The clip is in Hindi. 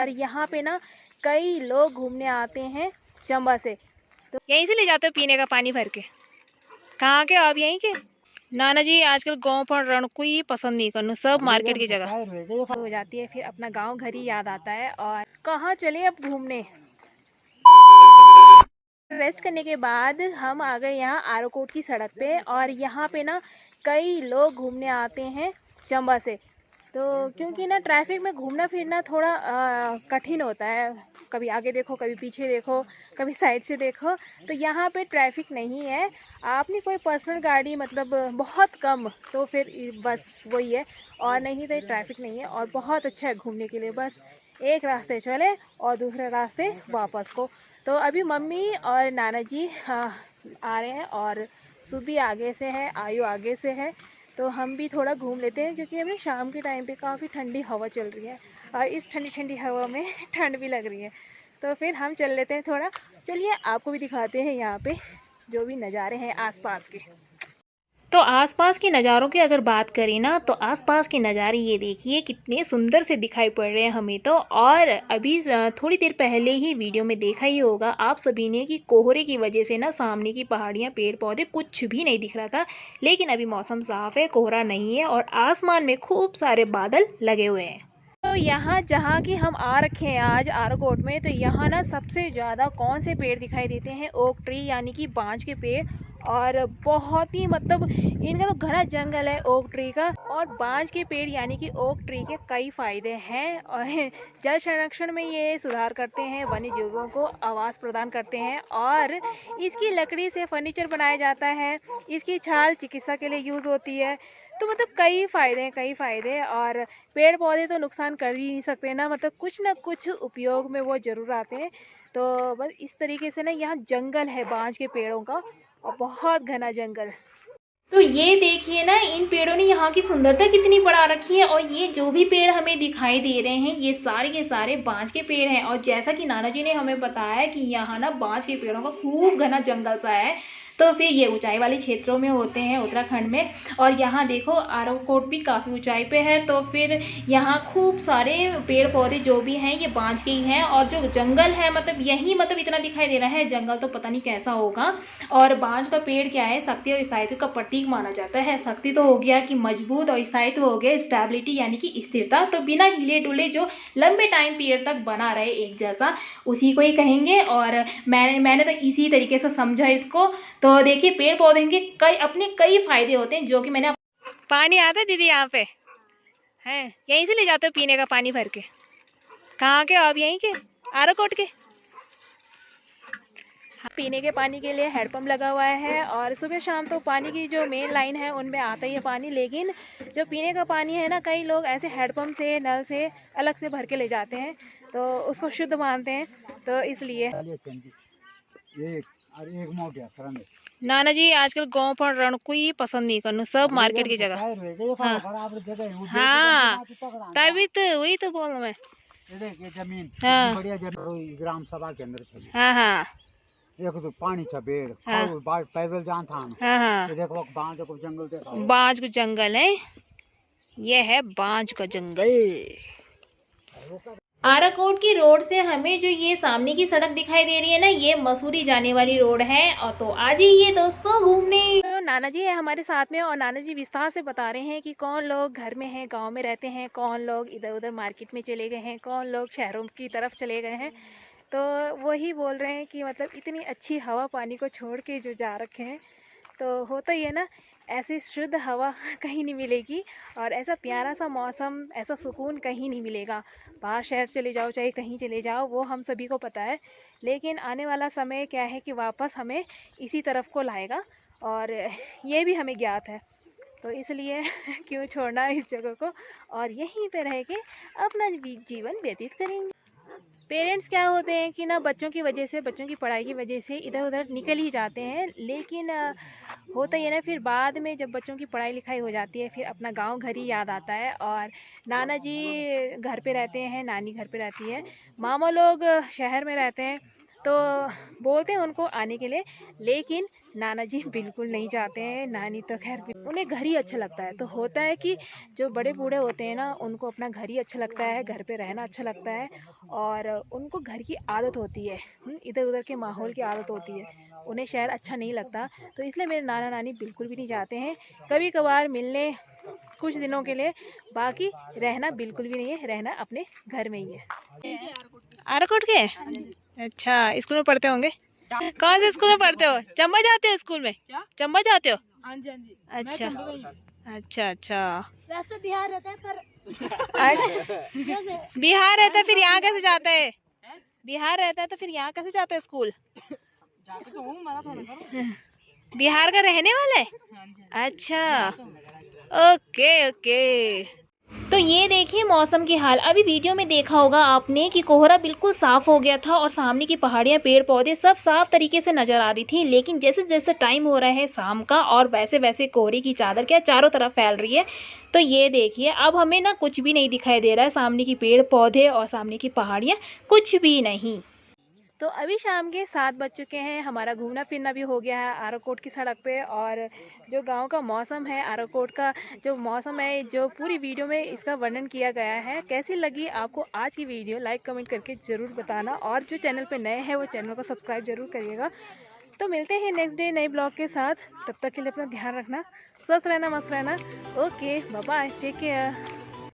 और यहाँ पे ना कई लोग घूमने आते हैं चंबा से, तो यहीं से ले जाते हो पीने का पानी भर के। कहाँ के आप? यहीं के? नाना जी आजकल गांव पर रण को ही पसंद नहीं करना, सब मार्केट की जगह हो जाती है, फिर अपना गांव घर ही याद आता है। और कहाँ चले अब घूमने? रेस्ट करने के बाद हम आ गए यहाँ आरोकोट की सड़क पे, और यहाँ पे ना कई लोग घूमने आते हैं चंबा से। तो क्योंकि ना ट्रैफिक में घूमना फिरना थोड़ा कठिन होता है, कभी आगे देखो कभी पीछे देखो कभी साइड से देखो। तो यहाँ पे ट्रैफिक नहीं है, आपने कोई पर्सनल गाड़ी मतलब बहुत कम, तो फिर बस वही है, और नहीं तो ट्रैफिक नहीं है और बहुत अच्छा है घूमने के लिए। बस एक रास्ते चले और दूसरे रास्ते वापस को। तो अभी मम्मी और नाना जी आ रहे हैं, और सुबी आगे से है, आयु आगे से है, तो हम भी थोड़ा घूम लेते हैं क्योंकि हमें शाम के टाइम पे काफ़ी ठंडी हवा चल रही है, और इस ठंडी ठंडी हवा में ठंड भी लग रही है। तो फिर हम चल लेते हैं थोड़ा। चलिए आपको भी दिखाते हैं यहाँ पे जो भी नज़ारे हैं आसपास के। तो आसपास के नज़ारों की अगर बात करें ना, तो आसपास के नज़ारे ये देखिए कितने सुंदर से दिखाई पड़ रहे हैं हमें तो। और अभी थोड़ी देर पहले ही वीडियो में देखा ही होगा आप सभी ने कि कोहरे की वजह से ना सामने की पहाड़ियाँ पेड़ पौधे कुछ भी नहीं दिख रहा था, लेकिन अभी मौसम साफ़ है, कोहरा नहीं है और आसमान में खूब सारे बादल लगे हुए हैं। तो यहाँ जहाँ की हम आ रखे हैं आज आरोकोट में, तो यहाँ ना सबसे ज़्यादा कौन से पेड़ दिखाई देते हैं? ओक ट्री यानी कि बांज के पेड़। और बहुत ही मतलब इनका तो घना जंगल है ओक ट्री का। और बांज के पेड़ यानी कि ओक ट्री के कई फायदे हैं, और जल संरक्षण में ये सुधार करते हैं, वन्य जीवों को आवास प्रदान करते हैं, और इसकी लकड़ी से फर्नीचर बनाया जाता है, इसकी छाल चिकित्सा के लिए यूज़ होती है। तो मतलब कई फ़ायदे हैं, कई फ़ायदे। और पेड़ पौधे तो नुकसान कर ही नहीं सकते ना, मतलब कुछ ना कुछ उपयोग में वो ज़रूर आते हैं। तो बस इस तरीके से ना यहाँ जंगल है बांज के पेड़ों का, और बहुत घना जंगल। तो ये देखिए ना, इन पेड़ों ने यहाँ की सुंदरता कितनी बढ़ा रखी है। और ये जो भी पेड़ हमें दिखाई दे रहे हैं ये सारे के सारे बांज के पेड़ हैं। और जैसा कि नाना जी ने हमें बताया कि यहाँ ना बांज के पेड़ों का खूब घना जंगल सा है, तो फिर ये ऊंचाई वाले क्षेत्रों में होते हैं उत्तराखंड में। और यहाँ देखो आरोकोट भी काफ़ी ऊंचाई पे है, तो फिर यहाँ खूब सारे पेड़ पौधे जो भी हैं ये बांज के ही हैं। और जो जंगल है मतलब यही मतलब इतना दिखाई दे रहा है, जंगल तो पता नहीं कैसा होगा। और बांज का पेड़ क्या है, शक्ति और स्थायित्व का प्रतीक माना जाता है। शक्ति तो हो गया कि मजबूत, और स्थायित्व हो गया स्टेबिलिटी यानी कि स्थिरता, तो बिना हिले डुले जो लंबे टाइम पीरियड तक बना रहे एक जैसा, उसी को ही कहेंगे। और मैंने तो इसी तरीके से समझा इसको। तो देखिए पेड़ पौधे के कई फायदे होते हैं, जो कि मैंने। पानी आता है दीदी यहाँ पे? है, यहीं से ले जाते हो पीने का पानी भर के? कहाँ के आप? यहीं के आराकोट के? पीने के पानी के लिए हैंडपम्प लगा हुआ है, और सुबह शाम तो पानी की जो मेन लाइन है उनमें आता ही है पानी। लेकिन जो पीने का पानी है ना, कई लोग ऐसे हैंडपम्प से नल से अलग से भर के ले जाते हैं, तो उसको शुद्ध मानते हैं, तो इसलिए। नाना जी आजकल गांव पर रण को ही पसंद नहीं करना, सब मार्केट की जगह। हाँ तभी तो वही तो बोल मैं। जमीन हाँ बढ़िया ग्राम सभा के अंदर हाँ हाँ देखो तो पानी छबेड़ पैदल जान था। हाँ हाँ देखो बांज को जंगल देखो, बांज का जंगल है, ये है बांज का जंगल। आराकोट की रोड से हमें जो ये सामने की सड़क दिखाई दे रही है ना, ये मसूरी जाने वाली रोड है। और तो आ जाइए दोस्तों घूमने। तो नाना जी है हमारे साथ में, और नाना जी विस्तार से बता रहे हैं कि कौन लोग घर में हैं, गांव में रहते हैं, कौन लोग इधर उधर मार्केट में चले गए हैं, कौन लोग शहरों की तरफ चले गए हैं। तो वही बोल रहे हैं कि मतलब इतनी अच्छी हवा पानी को छोड़ के जो जा रखे हैं, तो होता ही है ना, ऐसी शुद्ध हवा कहीं नहीं मिलेगी, और ऐसा प्यारा सा मौसम, ऐसा सुकून कहीं नहीं मिलेगा। बाहर शहर चले जाओ चाहे कहीं चले जाओ, वो हम सभी को पता है, लेकिन आने वाला समय क्या है कि वापस हमें इसी तरफ को लाएगा, और ये भी हमें ज्ञात है। तो इसलिए क्यों छोड़ना इस जगह को, और यहीं पे रह के अपना जीवन व्यतीत करेंगे। पेरेंट्स क्या होते हैं कि ना बच्चों की वजह से, बच्चों की पढ़ाई की वजह से इधर उधर निकल ही जाते हैं, लेकिन होता ही है ना, फिर बाद में जब बच्चों की पढ़ाई लिखाई हो जाती है फिर अपना गांव घर ही याद आता है। और नाना जी घर पे रहते हैं, नानी घर पे रहती है, मामा लोग शहर में रहते हैं, तो बोलते हैं उनको आने के लिए, लेकिन नाना जी बिल्कुल नहीं चाहते हैं, नानी तो खैर उन्हें घर ही अच्छा लगता है। तो होता है कि जो बड़े बूढ़े होते हैं ना, उनको अपना घर ही अच्छा लगता है, घर पे रहना अच्छा लगता है और उनको घर की आदत होती है, इधर उधर के माहौल की आदत होती है, उन्हें शहर अच्छा नहीं लगता। तो इसलिए मेरे नाना नानी बिल्कुल भी नहीं चाहते हैं, कभी कभार मिलने कुछ दिनों के लिए, बाकी रहना बिल्कुल भी नहीं है, रहना अपने घर में ही है। आराकोट के? अच्छा, स्कूल में पढ़ते होंगे? कौन से स्कूल में पढ़ते हो? चंबा जाते हो स्कूल में? चंबा जाते हो? हाँ जी हाँ जी। अच्छा अच्छा अच्छा। वैसे बिहार रहता है पर बिहार रहता है फिर यहाँ कैसे जाता है? बिहार रहता है तो फिर यहाँ कैसे जाता है स्कूल? जाते तो हूँ, मना थोड़ा करो। बिहार का रहने वाला है? हाँ जी। अच्छा, ओके ओके। तो ये देखिए मौसम की हाल। अभी वीडियो में देखा होगा आपने कि कोहरा बिल्कुल साफ हो गया था और सामने की पहाड़ियाँ, पेड़ पौधे सब साफ तरीके से नजर आ रही थी, लेकिन जैसे जैसे टाइम हो रहा है शाम का और वैसे वैसे कोहरे की चादर क्या चारों तरफ फैल रही है। तो ये देखिए अब हमें ना कुछ भी नहीं दिखाई दे रहा है, सामने की पेड़ पौधे और सामने की पहाड़ियाँ कुछ भी नहीं। तो अभी शाम के 7 बज चुके हैं, हमारा घूमना फिरना भी हो गया है आराकोट की सड़क पे। और जो गांव का मौसम है, आराकोट का जो मौसम है, जो पूरी वीडियो में इसका वर्णन किया गया है। कैसी लगी आपको आज की वीडियो, लाइक कमेंट करके ज़रूर बताना, और जो चैनल पे नए हैं वो चैनल को सब्सक्राइब जरूर करिएगा। तो मिलते हैं नेक्स्ट डे नए ब्लॉग के साथ, तब तक के लिए अपना ध्यान रखना, स्वस्थ रहना, मस्त रहना। Okay, bye bye, take care.